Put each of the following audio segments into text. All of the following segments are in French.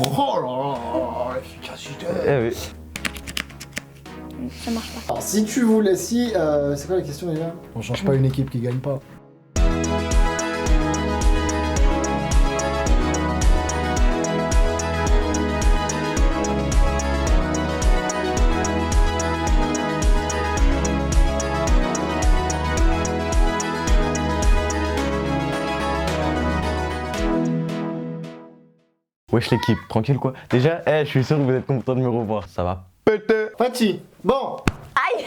Oh là là, l'efficacité. Eh oui. Ça marche pas. Alors si tu voulais, c'est quoi la question déjà? On change pas une équipe qui gagne pas. Wesh l'équipe, tranquille quoi. Déjà, je suis sûr que vous êtes content de me revoir. Ça va péter. Fatih, bon. Aïe.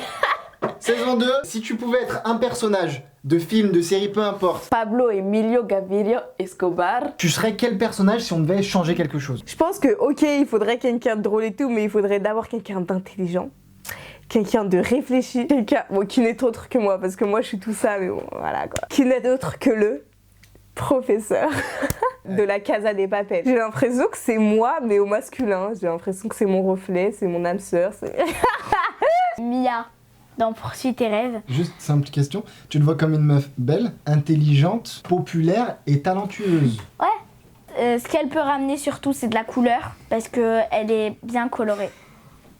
Saison 2, si tu pouvais être un personnage de film, de série, peu importe, Pablo Emilio Gaviria Escobar. tu serais quel personnage si on devait changer quelque chose? Je pense que, ok, il faudrait quelqu'un de drôle et tout, mais il faudrait d'abord quelqu'un d'intelligent, quelqu'un de réfléchi, quelqu'un qui n'est autre que moi, parce que moi je suis tout ça, mais bon, voilà quoi. Qui n'est autre que le professeur de la Casa des Papel. J'ai l'impression que c'est moi, mais au masculin. J'ai l'impression que c'est mon reflet, c'est mon âme sœur. Mia, dans Poursuis tes rêves. Juste simple question, tu te vois comme une meuf belle, intelligente, populaire et talentueuse. Ce qu'elle peut ramener surtout, c'est de la couleur, parce qu'elle est bien colorée.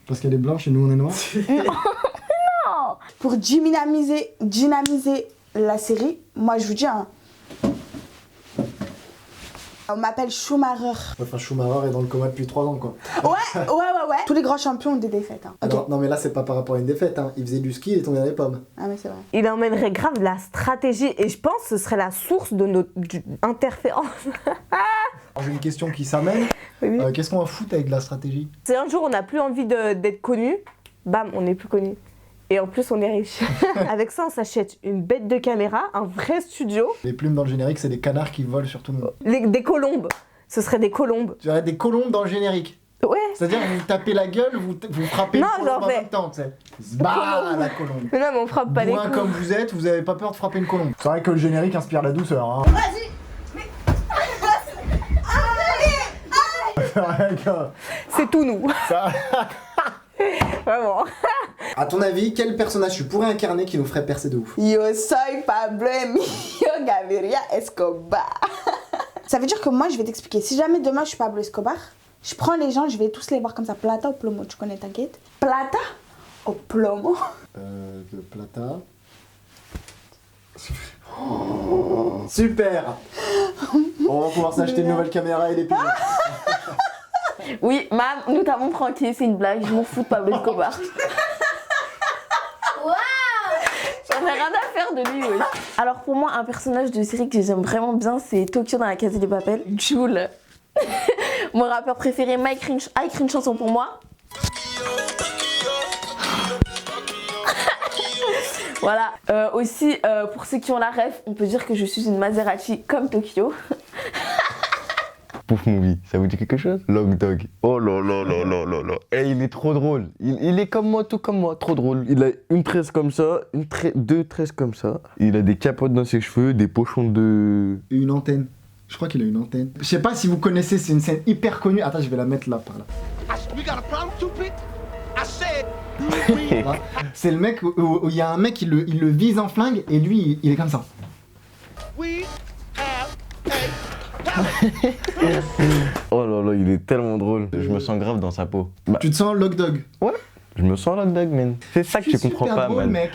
Parce qu'elle est blanche et nous on est noirs. Non. Pour dynamiser la série, moi je vous dis, on m'appelle Schumacher. Enfin, Schumacher est dans le coma depuis 3 ans quoi. Ouais. Tous les grands champions ont des défaites. Hein. Ok. Non mais là c'est pas par rapport à une défaite, hein. Il faisait du ski, il est tombé dans les pommes. Ah mais c'est vrai. Il emmènerait grave de la stratégie, et je pense que ce serait la source de notre interférence. Alors, j'ai une question qui s'amène. Oui. Qu'est-ce qu'on va foutre avec de la stratégie? C'est un jour on n'a plus envie d'être connu, bam, on n'est plus connu. Et en plus on est riche. Avec ça on s'achète une bête de caméra, un vrai studio. Les plumes dans le générique, c'est des canards qui volent sur tout le monde. Des colombes, ce serait des colombes. Tu aurais des colombes dans le générique. Ouais. C'est-à-dire que vous tapez la gueule, vous frappez Non, une colombe j'en en fais. même temps, tu sais. Bah la colombe. Mais non mais on frappe pas les Bourrin coups. comme vous êtes, vous avez pas peur de frapper une colombe. C'est vrai que le générique inspire la douceur, hein. C'est tout nous. Ça... Vraiment. À ton avis, quel personnage tu pourrais incarner qui nous ferait percer de ouf? Yo soy Pablo Emilio Gaviria Escobar. Ça veut dire que moi je vais t'expliquer. Si jamais demain je suis Pablo Escobar, je prends les gens, je vais tous les voir comme ça. Plata ou plomo, tu connais, t'inquiète. Plata ou plomo. De plata. Super. On va pouvoir s'acheter une nouvelle caméra et des pigeons. Oui, mam, nous t'avons tranquille, c'est une blague, je m'en fous de Pablo Escobar. J'en ai rien à faire de lui, oui. Alors pour moi, un personnage de série que j'aime vraiment bien, c'est Tokyo dans la Casa des Papel. Jul. Mon rappeur préféré, Mike a écrit une chanson pour moi. Voilà. Aussi, pour ceux qui ont la ref, on peut dire que je suis une Maserati comme Tokyo. Pouf Movie, ça vous dit quelque chose? Log Dog. Oh là là là là là là. Eh, il est trop drôle. Il est comme moi, tout comme moi, trop drôle. Il a une tresse comme ça, deux tresses comme ça. Il a des capotes dans ses cheveux, des pochons de... Une antenne. Je crois qu'il a une antenne. Je sais pas si vous connaissez, c'est une scène hyper connue. Attends, je vais la mettre là, par là. Voilà. C'est le mec où il y a un mec, il le vise en flingue et lui, il est comme ça. Oh là là, il est tellement drôle. Je me sens grave dans sa peau. Bah, Tu te sens Log Dog? ouais, je me sens Log Dog, man. C'est ça que tu comprends super pas, drôle, man. mec.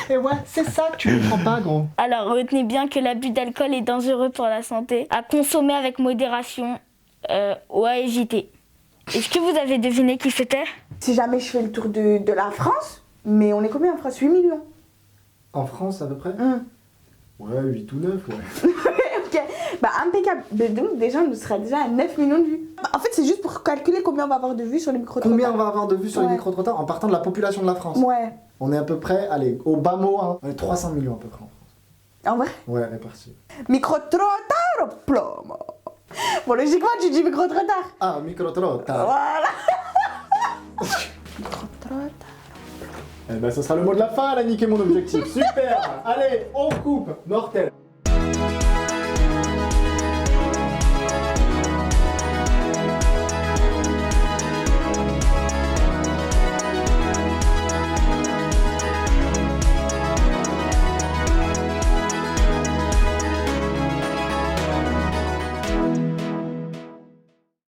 Et ouais, c'est ça que tu comprends pas, gros. Alors retenez bien que l'abus d'alcool est dangereux pour la santé, à consommer avec modération ou à éviter. Est-ce que vous avez deviné qui c'était? Si jamais je fais le tour de la France, mais on est combien en France? 8 millions. En France, à peu près? Ouais, 8 ou 9, ouais. Ok, bah impeccable. Mais donc déjà, on sera déjà à 9 millions de vues. En fait, c'est juste pour calculer combien on va avoir de vues sur les micro-trottoirs. Combien on va avoir de vues sur les Ouais. micro-trottoirs en partant de la population de la France? Ouais. On est à peu près, allez, au bas mot, hein, on est 300 millions à peu près en France. En vrai. Ouais, réparti. Micro-trottoir ou plomo? Bon, logiquement, tu dis micro-trottoir. Ah, micro-trottoir. Voilà. Micro-trottoir. Eh ben, ce sera le mot de la fin, elle a niqué mon objectif. Super. Allez, on coupe. Mortel.